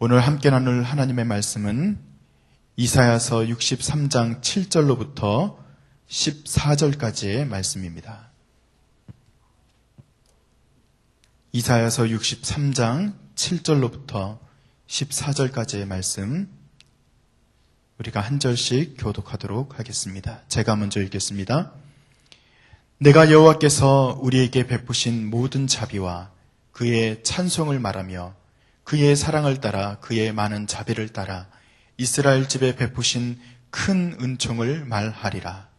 오늘 함께 나눌 하나님의 말씀은 이사야서 63장 7절로부터 14절까지의 말씀입니다. 이사야서 63장 7절로부터 14절까지의 말씀, 우리가 한 절씩 교독하도록 하겠습니다. 제가 먼저 읽겠습니다. 내가 여호와께서 우리에게 베푸신 모든 자비와 그의 찬송을 말하며 그의 사랑을 따라 그의 많은 자비를 따라 이스라엘 집에 베푸신 큰 은총을 말하리라.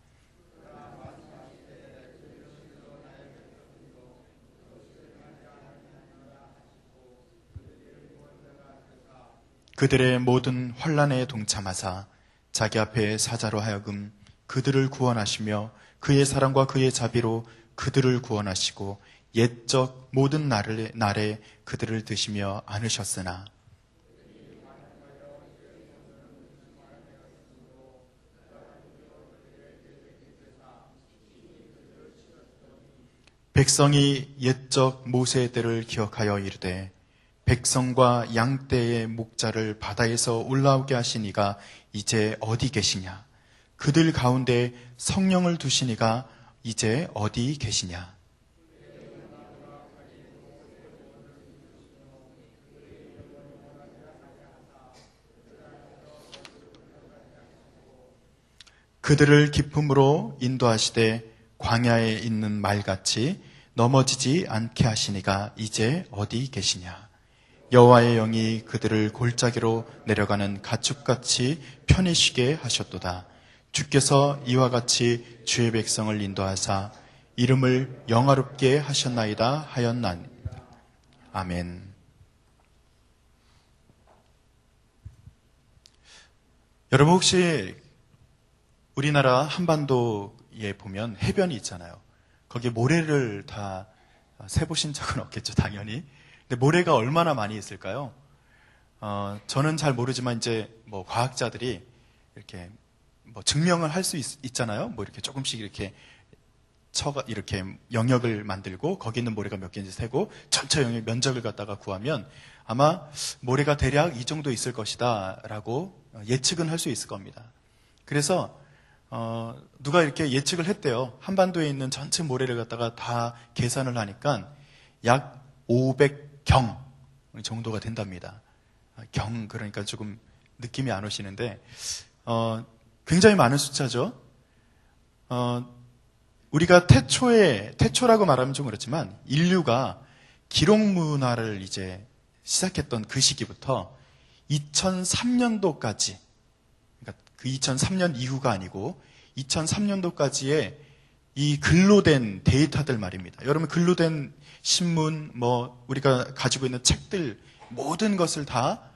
그들의 모든 환난에 동참하사 자기 앞에 사자로 하여금 그들을 구원하시며 그의 사랑과 그의 자비로 그들을 구원하시고 옛적 모든 날에 그들을 드시며 안으셨으나 백성이 옛적 모세의 때를 기억하여 이르되 백성과 양떼의 목자를 바다에서 올라오게 하신 이가 이제 어디 계시냐? 그들 가운데 성령을 두신 이가 이제 어디 계시냐? 그들을 기쁨으로 인도하시되 광야에 있는 말같이 넘어지지 않게 하시니가 이제 어디 계시냐? 여호와의 영이 그들을 골짜기로 내려가는 가축같이 편히 쉬게 하셨도다. 주께서 이와 같이 주의 백성을 인도하사 이름을 영화롭게 하셨나이다 하였나이다. 아멘. 여러분 혹시 우리나라 한반도에 보면 해변이 있잖아요. 거기에 모래를 다 세보신 적은 없겠죠, 당연히. 근데 모래가 얼마나 많이 있을까요? 저는 잘 모르지만 이제 뭐 과학자들이 이렇게 뭐 증명을 할 수 있잖아요. 뭐 이렇게 조금씩 이렇게 이렇게 영역을 만들고 거기 있는 모래가 몇 개인지 세고 전체 영역 면적을 갖다가 구하면 아마 모래가 대략 이 정도 있을 것이다라고 예측은 할 수 있을 겁니다. 그래서 누가 이렇게 예측을 했대요. 한반도에 있는 전체 모래를 갖다가 다 계산을 하니까 약 500경 정도가 된답니다. 경, 그러니까 조금 느낌이 안 오시는데, 굉장히 많은 숫자죠. 우리가 태초라고 말하면 좀 그렇지만, 인류가 기록 문화를 이제 시작했던 그 시기부터 2003년도까지, 그러니까 그 2003년 이후가 아니고 2003년도까지의 이 글로 된 데이터들 말입니다. 여러분 글로 된 신문, 우리가 가지고 있는 책들 모든 것을 다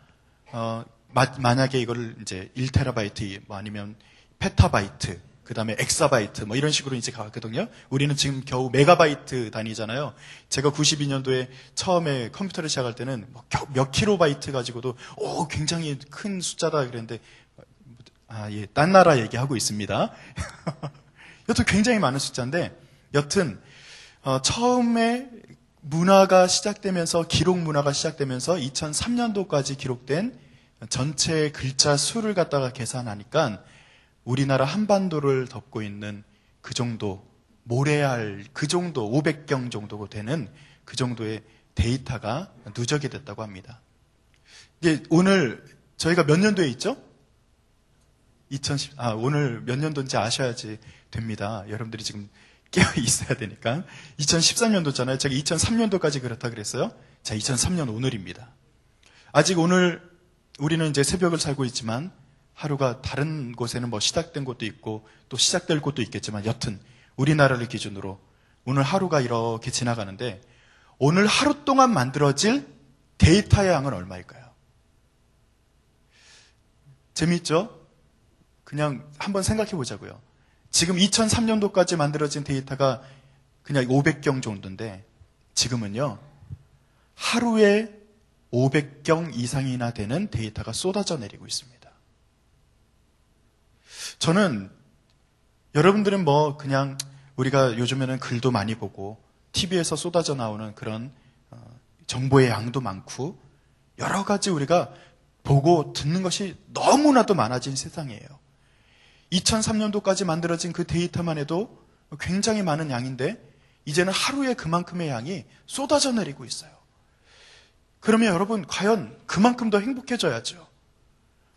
만약에 이거를 이제 1테라바이트 아니면 페타바이트, 그 다음에 엑사바이트 이런 식으로 이제 가거든요. 우리는 지금 겨우 메가바이트 단위잖아요. 제가 92년도에 처음에 컴퓨터를 시작할 때는 몇 킬로바이트 가지고도 굉장히 큰 숫자다 그랬는데 예, 딴 나라 얘기하고 있습니다. 여튼 굉장히 많은 숫자인데 여튼 처음에 문화가 시작되면서 기록 문화가 시작되면서 2003년도까지 기록된 전체 글자 수를 갖다가 계산하니까 우리나라 한반도를 덮고 있는 그 정도 모래알 그 정도 500경 정도 되는 그 정도의 데이터가 누적이 됐다고 합니다. 이제 오늘 저희가 몇 년도에 있죠? 오늘 몇 년도인지 아셔야지 됩니다. 여러분들이 지금 깨어 있어야 되니까. 2013년도잖아요. 제가 2003년도까지 그렇다 그랬어요. 자, 2003년 오늘입니다. 아직 오늘 우리는 이제 새벽을 살고 있지만 하루가 다른 곳에는 시작된 곳도 있고 또 시작될 곳도 있겠지만 여튼 우리나라를 기준으로 오늘 하루가 이렇게 지나가는데 오늘 하루 동안 만들어질 데이터의 양은 얼마일까요? 재미있죠? 그냥 한번 생각해 보자고요. 지금 2003년도까지 만들어진 데이터가 그냥 500경 정도인데 지금은요. 하루에 500경 이상이나 되는 데이터가 쏟아져 내리고 있습니다. 저는 여러분들은 그냥 우리가 요즘에는 글도 많이 보고 TV에서 쏟아져 나오는 그런 정보의 양도 많고 여러 가지 우리가 보고 듣는 것이 너무나도 많아진 세상이에요. 2003년도까지 만들어진 그 데이터만 해도 굉장히 많은 양인데 이제는 하루에 그만큼의 양이 쏟아져 내리고 있어요. 그러면 여러분 과연 그만큼 더 행복해져야죠.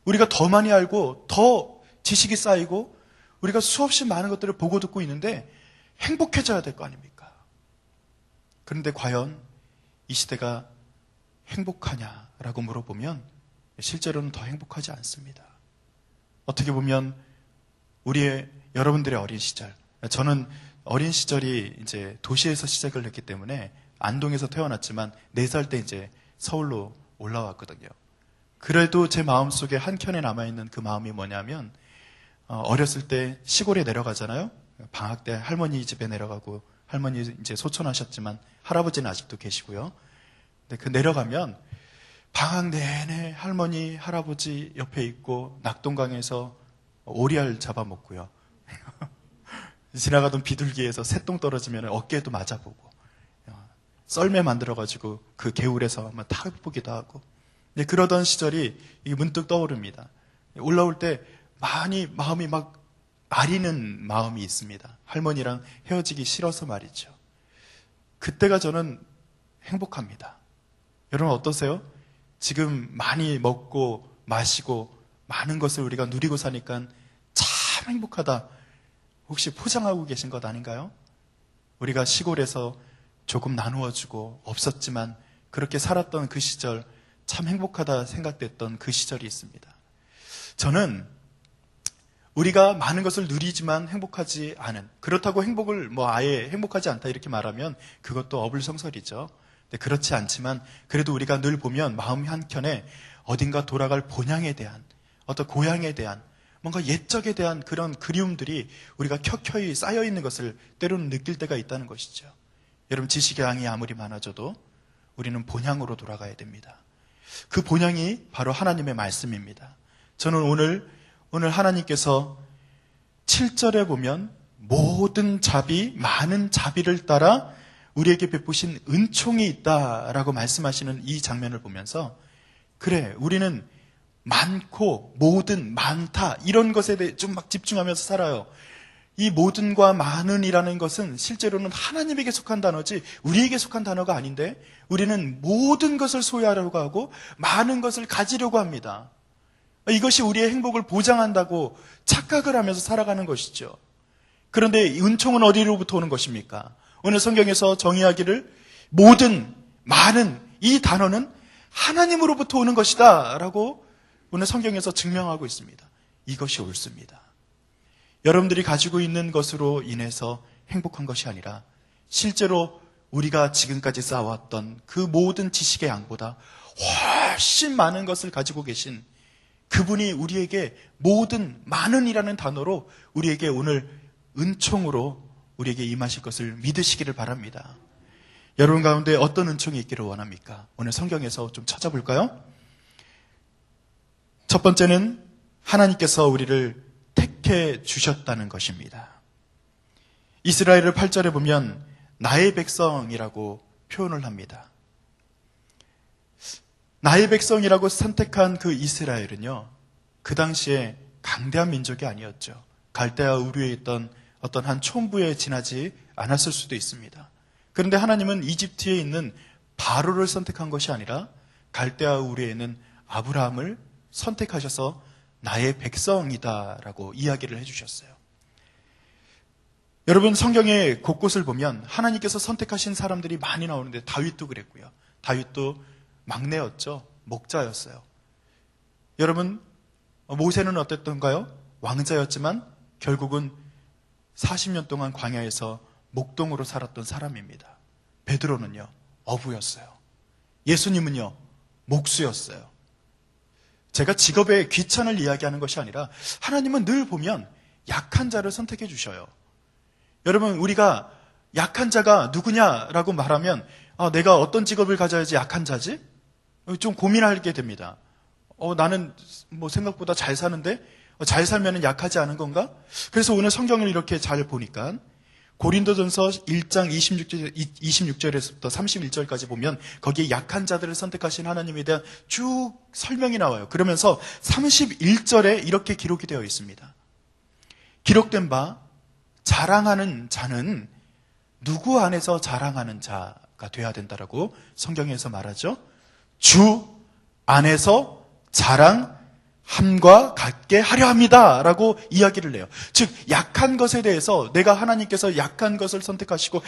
우리가 더 많이 알고 더 지식이 쌓이고 우리가 수없이 많은 것들을 보고 듣고 있는데 행복해져야 될 거 아닙니까? 그런데 과연 이 시대가 행복하냐라고 물어보면 실제로는 더 행복하지 않습니다. 어떻게 보면 여러분들의 어린 시절, 저는 어린 시절이 이제 도시에서 시작을 했기 때문에 안동에서 태어났지만 4살 때 이제 서울로 올라왔거든요. 그래도 제 마음속에 한켠에 남아있는 그 마음이 뭐냐면 어렸을 때 시골에 내려가잖아요. 방학 때 할머니 집에 내려가고 할머니 이제 소천하셨지만 할아버지는 아직도 계시고요. 근데 그 내려가면 방학 내내 할머니, 할아버지 옆에 있고 낙동강에서 오리알 잡아먹고요. 지나가던 비둘기에서 새똥 떨어지면 어깨에도 맞아보고 썰매 만들어가지고 그 개울에서 한번 타보기도 하고 그러던 시절이 문득 떠오릅니다. 올라올 때 마음이 막 아리는 마음이 있습니다. 할머니랑 헤어지기 싫어서 말이죠. 그때가 저는 행복합니다. 여러분 어떠세요? 지금 많이 먹고 마시고 많은 것을 우리가 누리고 사니까 참 행복하다. 혹시 포장하고 계신 것 아닌가요? 우리가 시골에서 조금 나누어주고 없었지만 그렇게 살았던 그 시절 참 행복하다 생각됐던 그 시절이 있습니다. 저는 우리가 많은 것을 누리지만 행복하지 않은, 그렇다고 행복을 아예 행복하지 않다 이렇게 말하면 그것도 어불성설이죠. 그렇지 않지만 그래도 우리가 늘 보면 마음 한켠에 어딘가 돌아갈 본향에 대한 어떤 고향에 대한 뭔가 옛적에 대한 그런 그리움들이 우리가 켜켜이 쌓여있는 것을 때로는 느낄 때가 있다는 것이죠. 여러분 지식의 양이 아무리 많아져도 우리는 본향으로 돌아가야 됩니다. 그 본향이 바로 하나님의 말씀입니다. 저는 오늘 하나님께서 7절에 보면 모든 자비, 많은 자비를 따라 우리에게 베푸신 은총이 있다라고 말씀하시는 이 장면을 보면서 그래, 우리는 많고 모든, 많다 이런 것에 대해 좀 막 집중하면서 살아요. 이 모든과 많은이라는 것은 실제로는 하나님에게 속한 단어지 우리에게 속한 단어가 아닌데 우리는 모든 것을 소유하려고 하고 많은 것을 가지려고 합니다. 이것이 우리의 행복을 보장한다고 착각을 하면서 살아가는 것이죠. 그런데 은총은 어디로부터 오는 것입니까? 오늘 성경에서 정의하기를 모든, 많은 이 단어는 하나님으로부터 오는 것이다 라고 오늘 성경에서 증명하고 있습니다. 이것이 옳습니다. 여러분들이 가지고 있는 것으로 인해서 행복한 것이 아니라 실제로 우리가 지금까지 쌓아왔던 그 모든 지식의 양보다 훨씬 많은 것을 가지고 계신 그분이 우리에게 모든 많은이라는 단어로 우리에게 오늘 은총으로 우리에게 임하실 것을 믿으시기를 바랍니다. 여러분 가운데 어떤 은총이 있기를 원합니까? 오늘 성경에서 좀 찾아볼까요? 첫 번째는 하나님께서 우리를 택해 주셨다는 것입니다. 이스라엘을 8절에 보면 나의 백성이라고 표현을 합니다. 나의 백성이라고 선택한 그 이스라엘은요, 그 당시에 강대한 민족이 아니었죠. 갈대아 우르에 있던 어떤 한 촌부에 지나지 않았을 수도 있습니다. 그런데 하나님은 이집트에 있는 바로를 선택한 것이 아니라 갈대아 우르에 있는 아브라함을 선택하셔서 나의 백성이다라고 이야기를 해주셨어요. 여러분 성경의 곳곳을 보면 하나님께서 선택하신 사람들이 많이 나오는데 다윗도 그랬고요. 다윗도 막내였죠. 목자였어요. 여러분 모세는 어땠던가요? 왕자였지만 결국은 40년 동안 광야에서 목동으로 살았던 사람입니다. 베드로는요 어부였어요. 예수님은요 목수였어요. 제가 직업의 귀천을 이야기하는 것이 아니라 하나님은 늘 보면 약한 자를 선택해 주셔요. 여러분 우리가 약한 자가 누구냐라고 말하면 내가 어떤 직업을 가져야지 약한 자지? 좀 고민하게 됩니다. 나는 생각보다 잘 사는데 잘 살면 약하지 않은 건가? 그래서 오늘 성경을 이렇게 잘 보니까 고린도전서 1장 26절에서부터 31절까지 보면 거기에 약한 자들을 선택하신 하나님에 대한 쭉 설명이 나와요. 그러면서 31절에 이렇게 기록이 되어 있습니다. 기록된 바 자랑하는 자는 누구 안에서 자랑하는 자가 돼야 된다라고 성경에서 말하죠. 주 안에서 자랑함과 같게 하려 합니다 라고 이야기를 해요. 즉 약한 것에 대해서 내가 하나님께서 약한 것을 선택하시고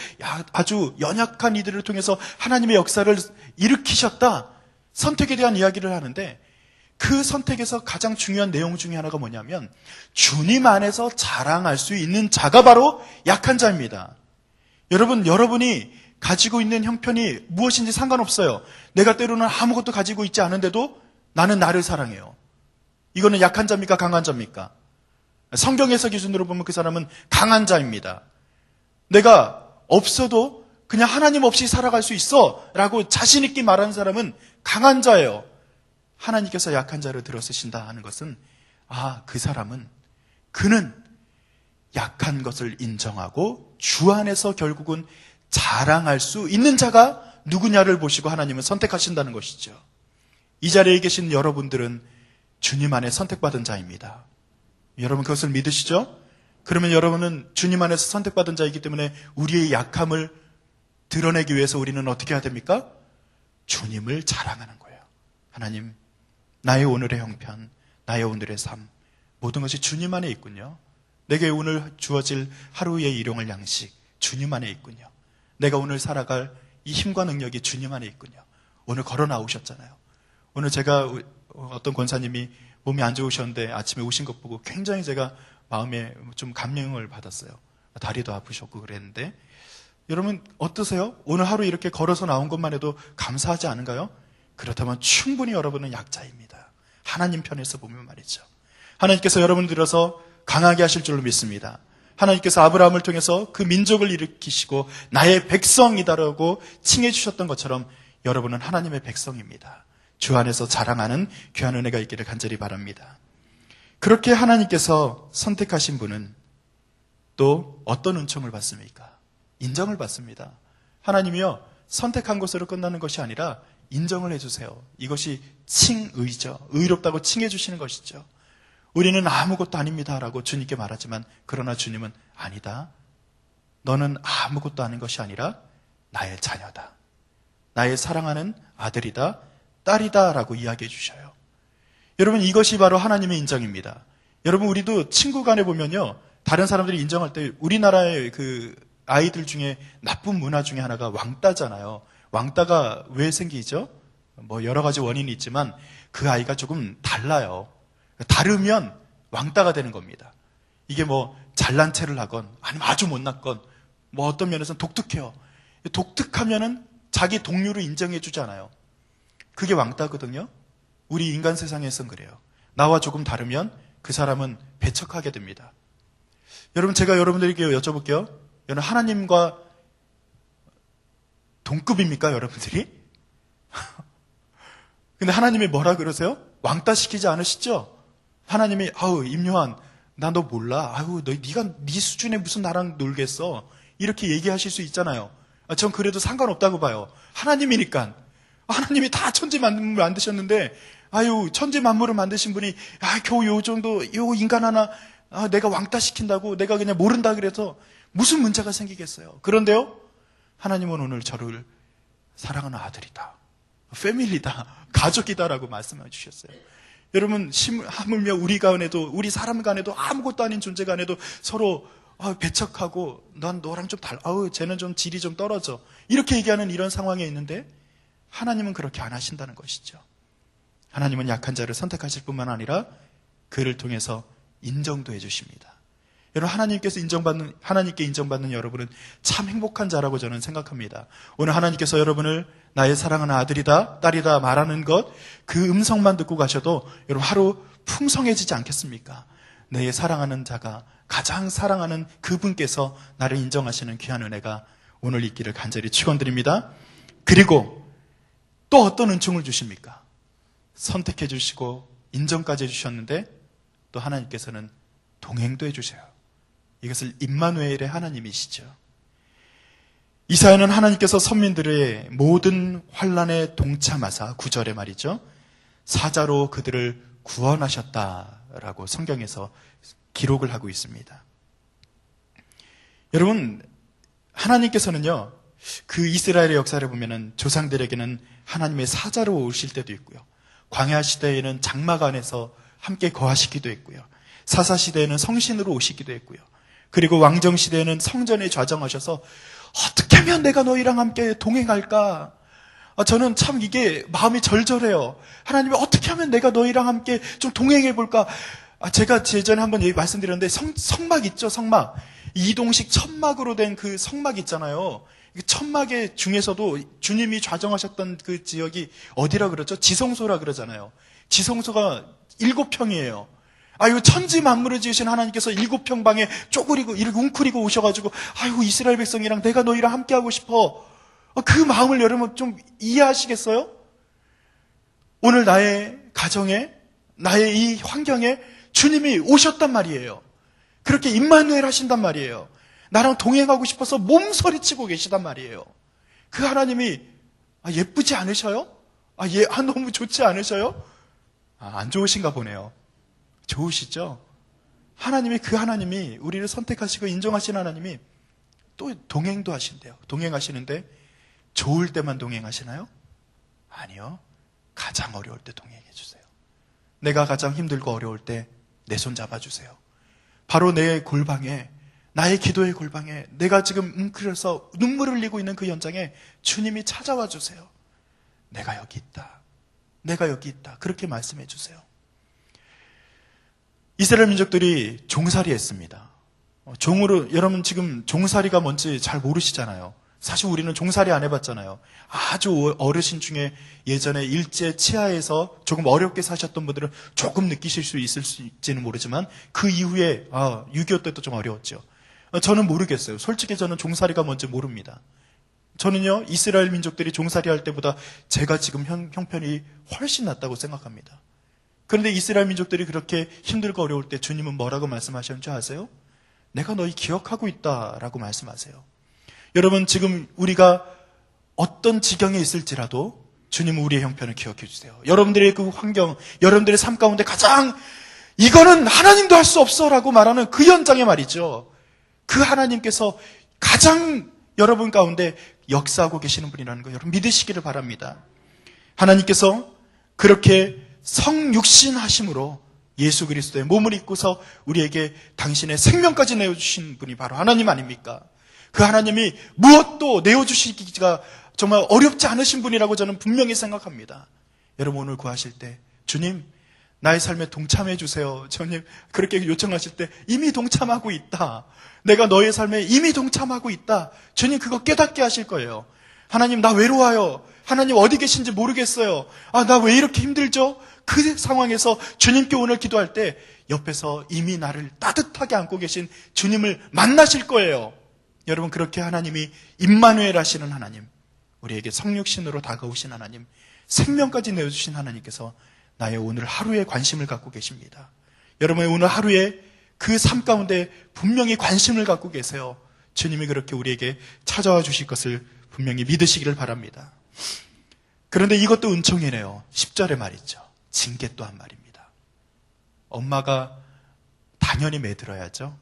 아주 연약한 이들을 통해서 하나님의 역사를 일으키셨다, 선택에 대한 이야기를 하는데, 그 선택에서 가장 중요한 내용 중에 하나가 뭐냐면 주님 안에서 자랑할 수 있는 자가 바로 약한 자입니다. 여러분이 가지고 있는 형편이 무엇인지 상관없어요. 내가 때로는 아무것도 가지고 있지 않은데도 나는 나를 사랑해요. 이거는 약한 자입니까? 강한 자입니까? 성경에서 기준으로 보면 그 사람은 강한 자입니다. 내가 없어도 그냥 하나님 없이 살아갈 수 있어 라고 자신 있게 말하는 사람은 강한 자예요. 하나님께서 약한 자를 들어 쓰신다 하는 것은 그는 약한 것을 인정하고 주 안에서 결국은 자랑할 수 있는 자가 누구냐를 보시고 하나님은 선택하신다는 것이죠. 이 자리에 계신 여러분들은 주님 안에 선택받은 자입니다. 여러분 그것을 믿으시죠? 그러면 여러분은 주님 안에서 선택받은 자이기 때문에 우리의 약함을 드러내기 위해서 우리는 어떻게 해야 됩니까? 주님을 자랑하는 거예요. 하나님, 나의 오늘의 형편, 나의 오늘의 삶, 모든 것이 주님 안에 있군요. 내게 오늘 주어질 하루의 일용할 양식, 주님 안에 있군요. 내가 오늘 살아갈 이 힘과 능력이 주님 안에 있군요. 오늘 걸어 나오셨잖아요. 오늘 제가 어떤 권사님이 몸이 안 좋으셨는데 아침에 오신 것 보고 굉장히 제가 마음에 좀 감명을 받았어요. 다리도 아프셨고 그랬는데, 여러분 어떠세요? 오늘 하루 이렇게 걸어서 나온 것만 해도 감사하지 않은가요? 그렇다면 충분히 여러분은 약자입니다. 하나님 편에서 보면 말이죠. 하나님께서 여러분을 들어서 강하게 하실 줄로 믿습니다. 하나님께서 아브라함을 통해서 그 민족을 일으키시고 나의 백성이다라고 칭해 주셨던 것처럼 여러분은 하나님의 백성입니다. 주 안에서 자랑하는 귀한 은혜가 있기를 간절히 바랍니다. 그렇게 하나님께서 선택하신 분은 또 어떤 은총을 받습니까? 인정을 받습니다. 하나님이요, 선택한 것으로 끝나는 것이 아니라 인정을 해주세요. 이것이 칭의죠. 의롭다고 칭해 주시는 것이죠. 우리는 아무것도 아닙니다라고 주님께 말하지만, 그러나 주님은 아니다. 너는 아무것도 아닌 것이 아니라 나의 자녀다. 나의 사랑하는 아들이다, 딸이다 라고 이야기해 주셔요. 여러분 이것이 바로 하나님의 인정입니다. 여러분 우리도 친구 간에 보면요, 다른 사람들이 인정할 때 우리나라의 그 아이들 중에 나쁜 문화 중에 하나가 왕따잖아요. 왕따가 왜 생기죠? 뭐 여러 가지 원인이 있지만 그 아이가 조금 달라요. 다르면 왕따가 되는 겁니다. 이게 뭐 잘난 체를 하건 아니면 아주 못났건 뭐 어떤 면에서는 독특해요. 독특하면은 자기 동료를 인정해 주지 않아요. 그게 왕따거든요. 우리 인간 세상에선 그래요. 나와 조금 다르면 그 사람은 배척하게 됩니다. 여러분 제가 여러분들에게 여쭤볼게요. 여러분 하나님과 동급입니까 여러분들이? 근데 하나님이 뭐라 그러세요? 왕따시키지 않으시죠? 하나님이 임요한 나 너 몰라. 네가 네 수준에 무슨 나랑 놀겠어. 이렇게 얘기하실 수 있잖아요. 전 그래도 상관없다고 봐요. 하나님이니까. 하나님이 다 천지 만물을 만드셨는데 천지 만물을 만드신 분이 겨우 요 정도 요 인간 하나 내가 왕따시킨다고, 내가 그냥 모른다 그래서 무슨 문제가 생기겠어요. 그런데요, 하나님은 오늘 저를 사랑하는 아들이다, 패밀리다, 가족이다라고 말씀해 주셨어요. 여러분 하물며 우리 간에도, 우리 사람 간에도 아무것도 아닌 존재 간에도 서로 배척하고 난 너랑 좀 쟤는 좀 질이 좀 떨어져 이렇게 얘기하는 이런 상황에 있는데, 하나님은 그렇게 안 하신다는 것이죠. 하나님은 약한 자를 선택하실 뿐만 아니라 그를 통해서 인정도 해주십니다. 여러분 하나님께 인정받는 여러분은 참 행복한 자라고 저는 생각합니다. 오늘 하나님께서 여러분을 나의 사랑하는 아들이다, 딸이다 말하는 것, 그 음성만 듣고 가셔도 여러분 하루 풍성해지지 않겠습니까? 내 사랑하는 자가, 가장 사랑하는 그분께서 나를 인정하시는 귀한 은혜가 오늘 있기를 간절히 축원드립니다. 그리고 또 어떤 은총을 주십니까? 선택해 주시고 인정까지 해주셨는데 또 하나님께서는 동행도 해주세요. 이것을 임마누엘의 하나님이시죠. 이사야는 하나님께서 선민들의 모든 환난에 동참하사 9절에 말이죠. 사자로 그들을 구원하셨다라고 성경에서 기록을 하고 있습니다. 여러분, 하나님께서는요, 그 이스라엘의 역사를 보면은 조상들에게는 하나님의 사자로 오실 때도 있고요. 광야 시대에는 장막 안에서 함께 거하시기도 했고요. 사사 시대에는 성신으로 오시기도 했고요. 그리고 왕정 시대에는 성전에 좌정하셔서 어떻게 하면 내가 너희랑 함께 동행할까? 저는 참 이게 마음이 절절해요. 하나님이 어떻게 하면 내가 너희랑 함께 좀 동행해볼까? 제가 예전에 한번 말씀드렸는데 성막 있죠, 성막. 이동식 천막으로 된 그 성막 있잖아요. 천막의 중에서도 주님이 좌정하셨던 그 지역이 어디라 그러죠? 지성소라 그러잖아요. 지성소가 7평이에요. 이거 천지 만물을 지으신 하나님께서 7평 방에 쪼그리고 이렇게 웅크리고 오셔가지고 아이고 이스라엘 백성이랑 내가 너희랑 함께하고 싶어. 그 마음을 여러분 좀 이해하시겠어요? 오늘 나의 가정에, 나의 이 환경에 주님이 오셨단 말이에요. 그렇게 임마누엘 하신단 말이에요. 나랑 동행하고 싶어서 몸서리치고 계시단 말이에요. 그 하나님이 예쁘지 않으셔요? 너무 좋지 않으셔요? 안 좋으신가 보네요. 좋으시죠? 그 하나님이 우리를 선택하시고 인정하신 하나님이 또 동행도 하신대요. 동행하시는데 좋을 때만 동행하시나요? 아니요. 가장 어려울 때 동행해 주세요. 내가 가장 힘들고 어려울 때 내 손 잡아주세요. 바로 내 골방에, 나의 기도의 골방에, 내가 지금 웅크려서 눈물을 흘리고 있는 그 현장에 주님이 찾아와 주세요. 내가 여기 있다. 내가 여기 있다. 그렇게 말씀해 주세요. 이스라엘 민족들이 종살이 했습니다. 종으로, 여러분 지금 종살이가 뭔지 잘 모르시잖아요. 사실 우리는 종살이 안 해봤잖아요. 아주 어르신 중에 예전에 일제 치하에서 조금 어렵게 사셨던 분들은 조금 느끼실 수 있을지는 모르지만 그 이후에 6.25 때도 좀 어려웠죠. 저는 모르겠어요. 솔직히 저는 종살이가 뭔지 모릅니다. 저는요, 이스라엘 민족들이 종살이 할 때보다 제가 지금 형편이 훨씬 낫다고 생각합니다. 그런데 이스라엘 민족들이 그렇게 힘들고 어려울 때 주님은 뭐라고 말씀하셨는지 아세요? 내가 너희 기억하고 있다라고 말씀하세요. 여러분 지금 우리가 어떤 지경에 있을지라도 주님은 우리의 형편을 기억해 주세요. 여러분들의 그 환경, 여러분들의 삶 가운데 가장 이거는 하나님도 할 수 없어라고 말하는 그 현장에 말이죠. 그 하나님께서 가장 여러분 가운데 역사하고 계시는 분이라는 거 여러분 믿으시기를 바랍니다. 하나님께서 그렇게 성육신 하심으로 예수 그리스도의 몸을 입고서 우리에게 당신의 생명까지 내어주신 분이 바로 하나님 아닙니까? 그 하나님이 무엇도 내어주시기가 정말 어렵지 않으신 분이라고 저는 분명히 생각합니다. 여러분 오늘 구하실 때 주님 나의 삶에 동참해 주세요. 주님 그렇게 요청하실 때 이미 동참하고 있다. 내가 너의 삶에 이미 동참하고 있다. 주님 그거 깨닫게 하실 거예요. 하나님 나 외로워요. 하나님 어디 계신지 모르겠어요. 나 왜 이렇게 힘들죠? 그 상황에서 주님께 오늘 기도할 때 옆에서 이미 나를 따뜻하게 안고 계신 주님을 만나실 거예요. 여러분 그렇게 하나님이 임마누엘 하시는 하나님, 우리에게 성육신으로 다가오신 하나님, 생명까지 내어주신 하나님께서 나의 오늘 하루에 관심을 갖고 계십니다. 여러분의 오늘 하루에 그 삶 가운데 분명히 관심을 갖고 계세요. 주님이 그렇게 우리에게 찾아와 주실 것을 분명히 믿으시기를 바랍니다. 그런데 이것도 은총이네요. 10절에 말이죠. 징계 또한 말입니다. 엄마가 당연히 매들어야죠.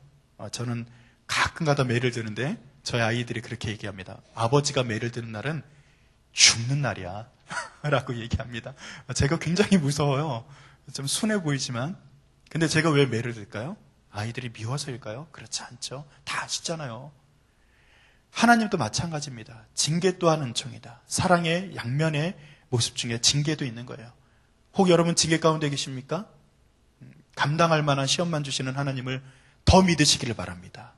저는 가끔가다 매를 드는데 저희 아이들이 그렇게 얘기합니다. 아버지가 매를 드는 날은 죽는 날이야 라고 얘기합니다. 제가 굉장히 무서워요. 좀 순해 보이지만 근데 제가 왜 매를 들까요? 아이들이 미워서일까요? 그렇지 않죠. 다 아시잖아요. 하나님도 마찬가지입니다. 징계 또한 은총이다. 사랑의 양면의 모습 중에 징계도 있는 거예요. 혹 여러분 징계 가운데 계십니까? 감당할 만한 시험만 주시는 하나님을 더 믿으시기를 바랍니다.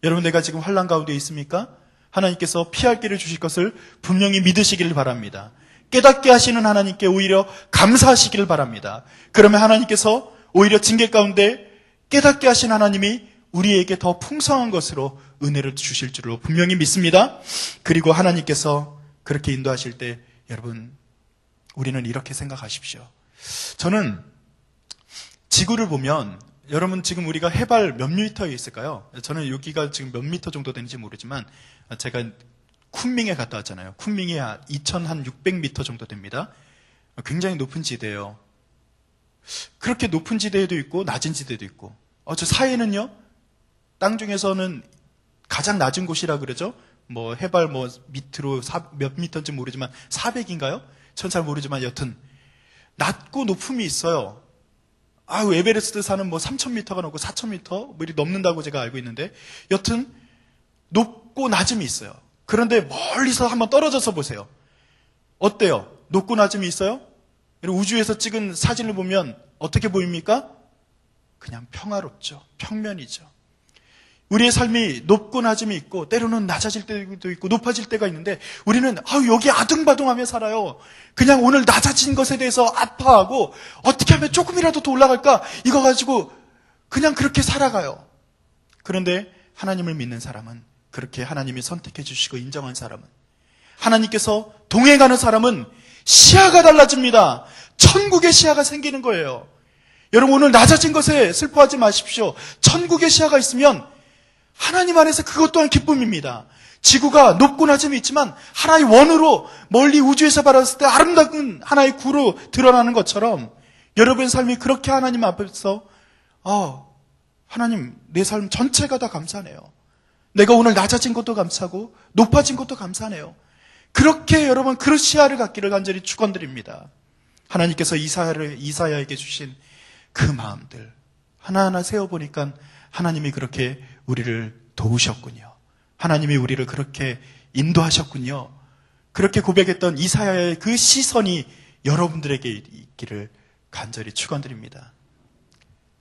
여러분 내가 지금 환난 가운데 있습니까? 하나님께서 피할 길을 주실 것을 분명히 믿으시기를 바랍니다. 깨닫게 하시는 하나님께 오히려 감사하시기를 바랍니다. 그러면 하나님께서 오히려 징계 가운데 깨닫게 하신 하나님이 우리에게 더 풍성한 것으로 은혜를 주실 줄로 분명히 믿습니다. 그리고 하나님께서 그렇게 인도하실 때 여러분 우리는 이렇게 생각하십시오. 저는 지구를 보면 여러분 지금 우리가 해발 몇 미터에 있을까요? 저는 여기가 지금 몇 미터 정도 되는지 모르지만 제가 쿤밍에 갔다 왔잖아요. 쿤밍이 2,600미터 정도 됩니다. 굉장히 높은 지대예요. 그렇게 높은 지대에도 있고 낮은 지대도 있고 저 사이에는요, 땅 중에서는 가장 낮은 곳이라 그러죠. 뭐 해발 밑으로 몇 미터인지 모르지만 400인가요? 전 잘 모르지만 여튼 낮고 높음이 있어요. 에베레스트 산은 3,000m가 넘고 4,000m 뭐 이렇게 넘는다고 제가 알고 있는데, 여튼 높고 낮음이 있어요. 그런데 멀리서 한번 떨어져서 보세요. 어때요? 높고 낮음이 있어요? 우주에서 찍은 사진을 보면 어떻게 보입니까? 그냥 평화롭죠. 평면이죠. 우리의 삶이 높고 낮음이 있고 때로는 낮아질 때도 있고 높아질 때가 있는데, 우리는 여기 아둥바둥하며 살아요. 그냥 오늘 낮아진 것에 대해서 아파하고 어떻게 하면 조금이라도 더 올라갈까 이거 가지고 그냥 그렇게 살아가요. 그런데 하나님을 믿는 사람은, 그렇게 하나님이 선택해 주시고 인정한 사람은, 하나님께서 동행하는 사람은 시야가 달라집니다. 천국의 시야가 생기는 거예요. 여러분, 오늘 낮아진 것에 슬퍼하지 마십시오. 천국의 시야가 있으면 하나님 안에서 그것 또한 기쁨입니다. 지구가 높고 낮음이 있지만 하나의 원으로 멀리 우주에서 바라봤을 때 아름다운 하나의 구로 드러나는 것처럼, 여러분의 삶이 그렇게 하나님 앞에서 하나님, 내 삶 전체가 다 감사하네요. 내가 오늘 낮아진 것도 감사하고 높아진 것도 감사하네요. 그렇게 여러분 그런 시야를 갖기를 간절히 축원드립니다. 하나님께서 이사야에게 주신 그 마음들 하나하나 세어보니까 하나님이 그렇게 우리를 도우셨군요. 하나님이 우리를 그렇게 인도하셨군요. 그렇게 고백했던 이사야의 그 시선이 여러분들에게 있기를 간절히 축원드립니다.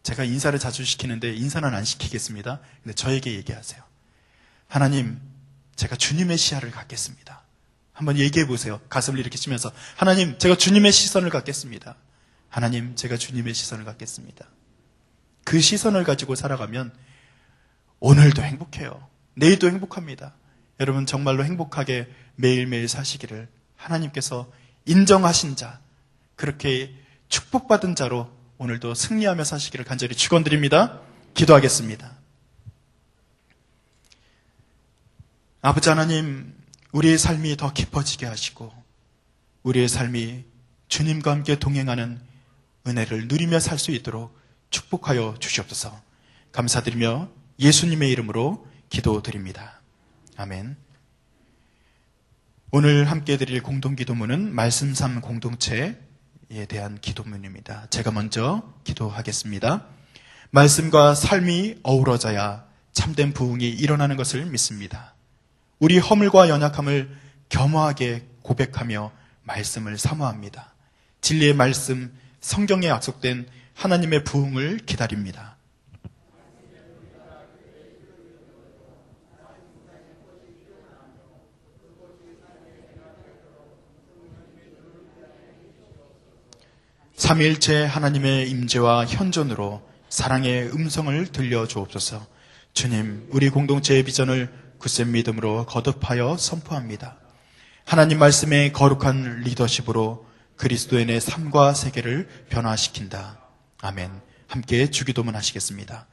제가 인사를 자주 시키는데 인사는 안 시키겠습니다. 근데 저에게 얘기하세요. 하나님, 제가 주님의 시야를 갖겠습니다. 한번 얘기해 보세요. 가슴을 이렇게 치면서, 하나님, 제가 주님의 시선을 갖겠습니다. 하나님, 제가 주님의 시선을 갖겠습니다. 그 시선을 가지고 살아가면 오늘도 행복해요. 내일도 행복합니다. 여러분 정말로 행복하게 매일매일 사시기를 하나님께서 인정하신 자, 그렇게 축복받은 자로 오늘도 승리하며 사시기를 간절히 축원드립니다. 기도하겠습니다. 아버지 하나님, 우리의 삶이 더 깊어지게 하시고 우리의 삶이 주님과 함께 동행하는 은혜를 누리며 살 수 있도록 축복하여 주시옵소서. 감사드리며 예수님의 이름으로 기도드립니다. 아멘. 오늘 함께 드릴 공동기도문은 말씀 삶 공동체에 대한 기도문입니다. 제가 먼저 기도하겠습니다. 말씀과 삶이 어우러져야 참된 부흥이 일어나는 것을 믿습니다. 우리 허물과 연약함을 겸허하게 고백하며 말씀을 사모합니다. 진리의 말씀, 성경에 약속된 하나님의 부흥을 기다립니다. 삼위일체 하나님의 임재와 현존으로 사랑의 음성을 들려주옵소서. 주님, 우리 공동체의 비전을 굳센 믿음으로 거듭하여 선포합니다. 하나님 말씀의 거룩한 리더십으로 그리스도인의 삶과 세계를 변화시킨다. 아멘. 함께 주기도문 하시겠습니다.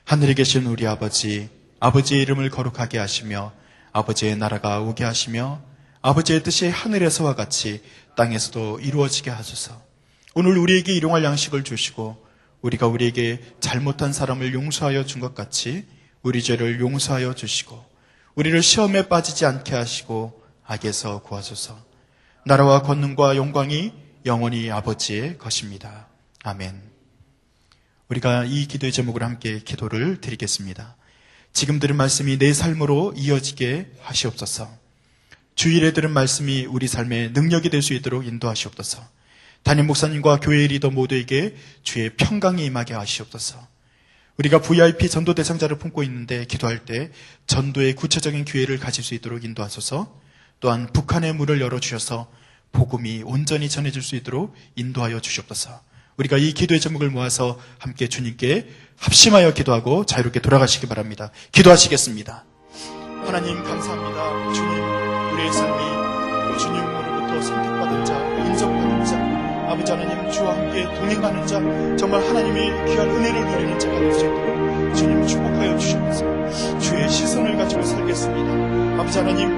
하늘에 계신 우리 아버지, 아버지의 이름을 거룩하게 하시며 아버지의 나라가 오게 하시며 아버지의 뜻이 하늘에서와 같이 땅에서도 이루어지게 하소서. 오늘 우리에게 일용할 양식을 주시고 우리가 우리에게 잘못한 사람을 용서하여 준 것 같이 우리 죄를 용서하여 주시고 우리를 시험에 빠지지 않게 하시고 악에서 구하소서. 나라와 권능과 영광이 영원히 아버지의 것입니다. 아멘. 우리가 이 기도의 제목으로 함께 기도를 드리겠습니다. 지금 들은 말씀이 내 삶으로 이어지게 하시옵소서. 주일에 들은 말씀이 우리 삶의 능력이 될 수 있도록 인도하시옵소서. 담임 목사님과 교회 리더 모두에게 주의 평강이 임하게 하시옵소서. 우리가 VIP 전도 대상자를 품고 있는데 기도할 때 전도의 구체적인 기회를 가질 수 있도록 인도하소서. 또한 북한의 문을 열어주셔서 복음이 온전히 전해질 수 있도록 인도하여 주시옵소서. 우리가 이 기도의 제목을 모아서 함께 주님께 합심하여 기도하고 자유롭게 돌아가시기 바랍니다. 기도하시겠습니다. 하나님 감사합니다. 주님, 우리의 삶이 주님으로부터 선택받은 자, 인정받은 자, 아버지 하나님 주와 함께 동행하는 자, 정말 하나님의 귀한 은혜를 누리는 자가 될 수 있도록 주님 축복하여 주시옵소서. 주의 시선을 가지고 살겠습니다. 아버지 하나님,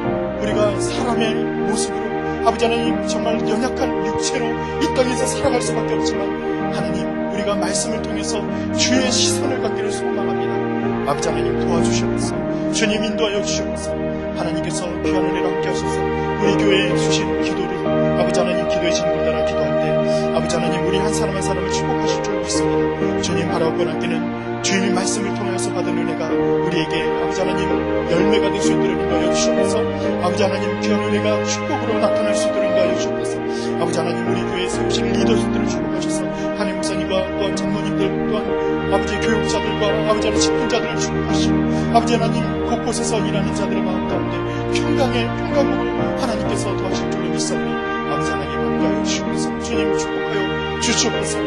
우리가 사람의 모습으로 아버지 하나님 정말 연약한 육체로 이 땅에서 살아갈 수밖에 없지만 하나님, 우리가 말씀을 통해서 주의 시선을 갖기를 소망합니다. 아버지 하나님 도와주시옵소서. 주님 인도하여 주시옵소서. 하나님께서 귀한 은혜를 함께 하셔서 우리 교회에 주신 기도를 아버지 하나님 기도의 진을 따라 기도할 때 아버지 하나님 우리 한 사람 한 사람을 축복하실 줄 믿습니다. 주님 바라보고 남기는 주님의 말씀을 통하여서 받은 은혜가 우리에게 아버지 하나님 열매가 될 수 있도록 인도하여 주시옵소서. 아버지 하나님 귀한 은혜가 축복으로 나타날 수 있도록 인도하여 주시옵소서. 아버지 하나님 우리 교회에 세우신 리더들을 축복하셔서 하나님 목사님과 또한 장로님들 또한 아버지 교육자들과 아버지 하나님 직분자들을 축복하시고 아버지 하나님 곳곳에서 일하는 자들의 마음 가운데 평강을 하나님께서 더하실 줄로 믿사오니 아버지 하나님 함께하여 주시옵소서. 주님 축복하여 주시옵소서.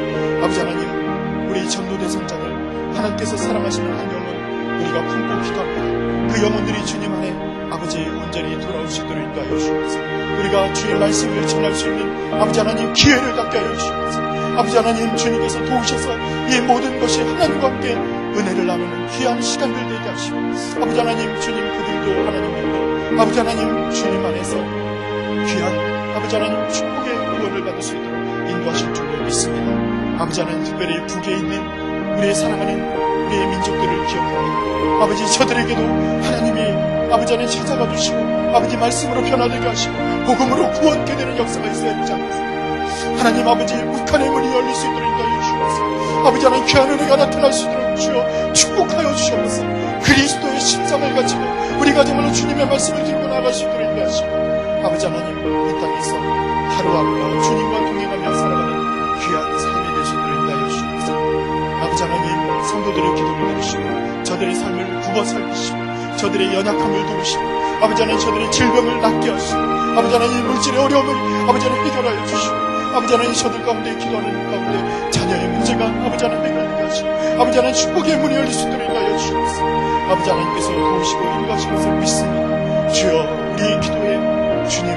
아버지 하나님 우리 전도 대상자들 하나님께서 사랑하시는 한 영혼 우리가 품고 기도합니다. 그 영혼들이 주님 안에 아버지 온전히 돌아올 수 있도록 인도하여 주시옵소서. 우리가 주의 말씀을 전할 수 있는 아버지 하나님 기회를 갖게 하여 주시옵소서. 아버지 하나님 주님께서 도우셔서 이 모든 것이 하나님과 함께 은혜를 나누는 귀한 시간들 되게 하시고 아버지 하나님 주님 그들도 하나님 믿고 아버지 하나님 주님 안에서 귀한 아버지 하나님 축복의 구원을 받을 수 있도록 인도하실 줄로 믿습니다. 아버지 하나님 특별히 북에 있는 우리의 사랑하는 우리의 민족들을 기억하고 아버지 저들에게도 하나님이 아버지 안에 찾아가 주시고 아버지 말씀으로 변화되게 하시고 복음으로 구원케 되는 역사가 있어야 되지 않겠습니까? 하나님 아버지 북한의 문이 열릴 수 있도록 인도하여 주시옵소서. 아버지 하나님 귀한 은혜가 나타날 수 있도록 주여 축복하여 주시옵소서. 그리스도의 심장을 가지고 우리가 정말로 주님의 말씀을 들고 나아갈 수 있도록 인도하시고 아버지 하나님 이 땅에서 하루하루가 주님과 동행하며 살아가는 귀한 삶이 될 수 있도록 인도하여 주시옵소서. 아버지 하나님 성도들의 기도를 들으시고 저들의 삶을 굽어 살리시고 저들의 연약함을 도우시고 아버지 하나님 저들의 질병을 낫게 하시고 아버지 하나님 물질의 어려움을 아버지 하나님 해결하여 주시고 아버지 하나님 저들 가운데 기도하는 가운데 자녀의 문제가 아버지 하나님 해결되게 하시고 아버지 하나님 축복의 문이 열릴 수 있도록 인도하여 주시옵소서. 아버지 하나님께서 도우시고 인도하시는 것을 믿습니다. 주여 우리의 기도에 주님